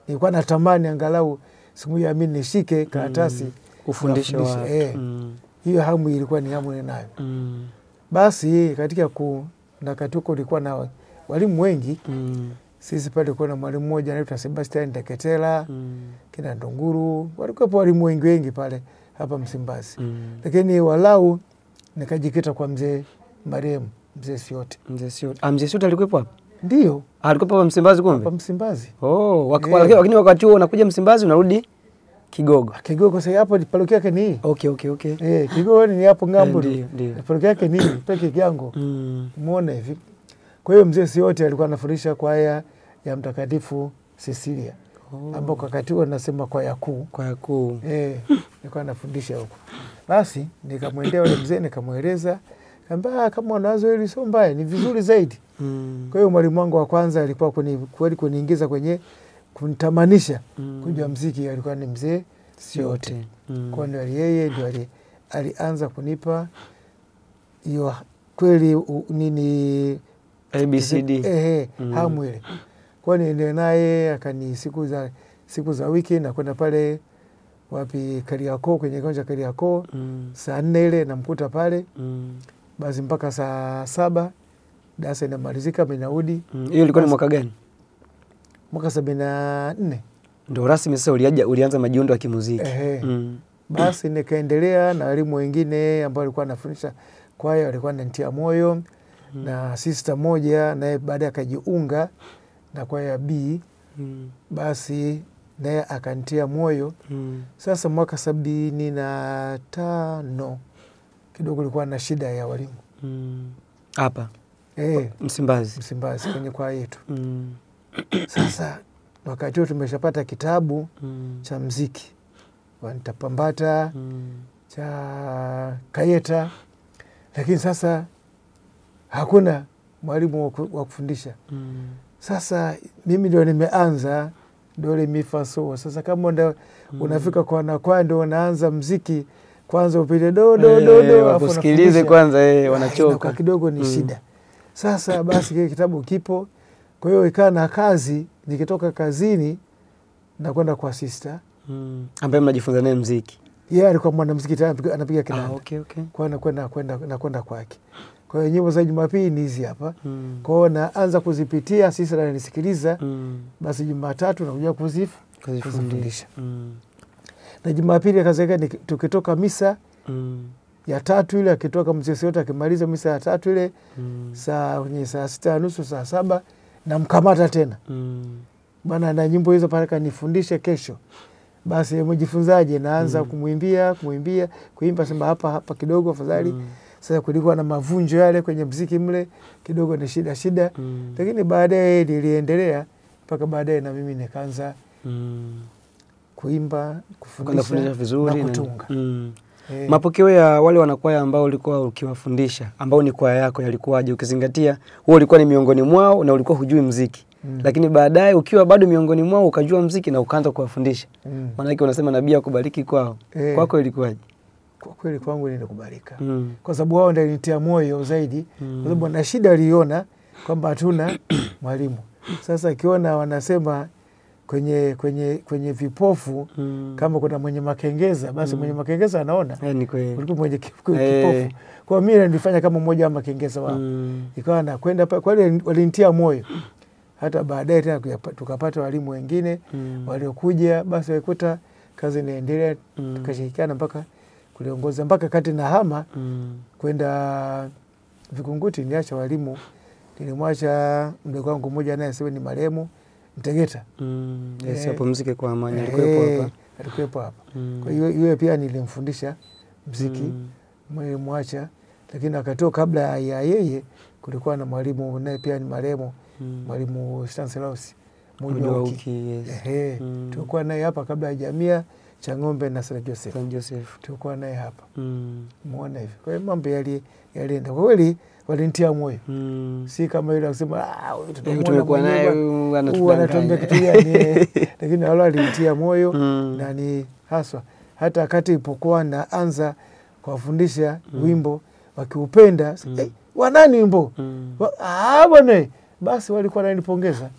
nilikuwa natamani angalau siku moja mimi nishike karatasi kufundisha watu. Hiyo hamu ilikuwa ni hamu ninayo. Basi katika na katuko ulikuwa na walimu wengi. Sisi pale kuna mwalimu mmoja anaitwa Sebastian Deketela, kina Ndunguru, walikuwa walimu wengi pale hapa Msimbazi. Lakini walau nikajikita kwa mzee marehemu, mzee Siote. Mzee Siote. Mzee Siote alikuwa hapa? Ndio. Alikuwa hapa Msimbazi kumbe? Hapa Msimbazi. Lakini wakati huo unakuja Msimbazi unarudi Kigogo. Kigogo sasa hapo parokia yake ni. Okay. Kigogo ni hapo ngambo. Ndio. Parokia yake ni peke yangu. Muone hivi. Kwa hiyo mzee Siote alikuwa anafundisha kwaya ya Mtakatifu Cecilia. Ambao wakati huo nasema kwaya kuu. Kwaya kuu. Nilikuwa nafundisha huko. Basi nikamwendea yule mzee nikamweleza, kamba kama unawazo hili sio mbaya, ni vizuri zaidi. Kwa hiyo mwalimu wangu wa kwanza alikuwa kuniingiza kwenye kunitamanisha kujua muziki, alikuwa ni mzee Siote. Kwa ndio yeye ndio alianza kunipa hiyo kweli nini ABCD. Hamu ile. Kwa ndio naye akani siku za wiki na kwenda pale wapi Kariakoo, kwenye kiwanja Kariakoo, saa 4 ile namkuta pale. Basi mpaka saa 7 darasa inamalizika menarudi. Hiyo ilikuwa ni mwaka gani? Mwaka 74. Ndio rasmi sasa ulianza majiundo ya kimuziki. Basi nikaendelea na walimu wengine ambao walikuwa wanafundisha kwaya, walikuwa wananitia moyo. Na sister moja naye baadaye akajiunga na kwaya B. Basi naye akanitia moyo. Sasa mwaka 75 kidogo kulikuwa na shida ya walimu. Hapa Msimbazi kwenye kwaya yetu. Sasa wakati huo tumeshapata kitabu cha muziki wa Nitapambata cha Kayeta, lakini sasa hakuna mwalimu wa kufundisha. Sasa mimi ndio nimeanza dole mi fa so. Sasa kama ndio unafika kwa nakwaya ndio unaanza muziki kwanza upige do wasikilize kwanza wanachoka. Kwa kidogo ni shida. Sasa basi kile kitabu kipo. Kwa hiyo ikaa na kazi, nikitoka kazini na kwenda kwa sister ambaye mnajifunza naye muziki. Yeye alikuwa mwanamuziki tayari anapiga kinanda. Okay. Kwa hiyo nakwenda kwake. Kwa hiyo nyimbo za Jumapili ni hizi hapa. Kwa hiyo naanza kuzipitia, sisi ananisikiliza. Basi Jumatatu nakuja kuzifundisha. Na Jumapili kaza tukitoka misa ya 3 ile, akitoka mzee Siote akimaliza misa ya 3 ile saa 6:30 saa 7 na mkamata tena. Bwana na nyimbo hizo pale nifundishe kesho. Basi mjifunzaje, naanza kuimba sema hapa kidogo afadhali. Sasa kulikuwa na mavunjo yale kwenye muziki mle kidogo ni shida. Lakini baadaye niliendelea mpaka baadaye na mimi nikaanza kuimba, kufundisha vizuri na kutunga. Mapokeo ya wale wanakwaya ambao ulikuwa ukiwafundisha, ambao ni kwaya yako, yalikuwaje ukizingatia wewe ulikuwa ni miongoni mwao na ulikuwa hujui muziki? Lakini baadaye ukiwa bado miongoni mwao ukajua muziki na ukaanza kuwafundisha. Maana yake unasema nabii akubariki kwao. Kwako ilikuwaje? Kwa kweli kwangu nilikubalika. Kwa sababu wao ndio walinitia moyo zaidi. Kwa sababu na shida aliona kwamba hatuna mwalimu. Sasa akiona wanasema kwenye vipofu kama kuna mwenye makengeza, basi mwenye makengeza anaona. Ni kweli. Kulikuwa mwenye kipofu. Kwa mimi nilifanya kama mmoja wa makengeza wao. Ikawa nakwenda pale, kwa hiyo walinitia moyo. Hata baadaye tena tukapata walimu wengine waliokuja, basi walikuta kazi inaendelea, tukashirikiana mpaka kuliongoza mpaka kati na hama kwenda Vikunguti. Niacha walimu, nilimwacha mdogo wangu mmoja naye sasa ni marehemu Mtegeta. Hapo muziki kwa amani alikuwepo hapa. Kwa hiyo yeye pia nilimfundisha muziki, nilimwacha. Lakini akatoka kabla ya yeye kulikuwa na mwalimu naye pia ni marehemu, mwalimu Stanislaus Munyoki. Tulikuwa naye hapa kabla ya Jamia Chang'ombe na St. Joseph. Tulikuwa naye hapa. Muone hivi. Kwa hiyo mambo yalienda. Kwa kweli walinitia moyo. Si kama yule akisema tumekuwa naye anatuambia kitu gani. Lakini wale walinitia moyo na ni haswa hata wakati ilipokuwa naanza kuwafundisha wimbo wakiupenda, wanani wimbo? Bwana basi walikuwa wananipongeza.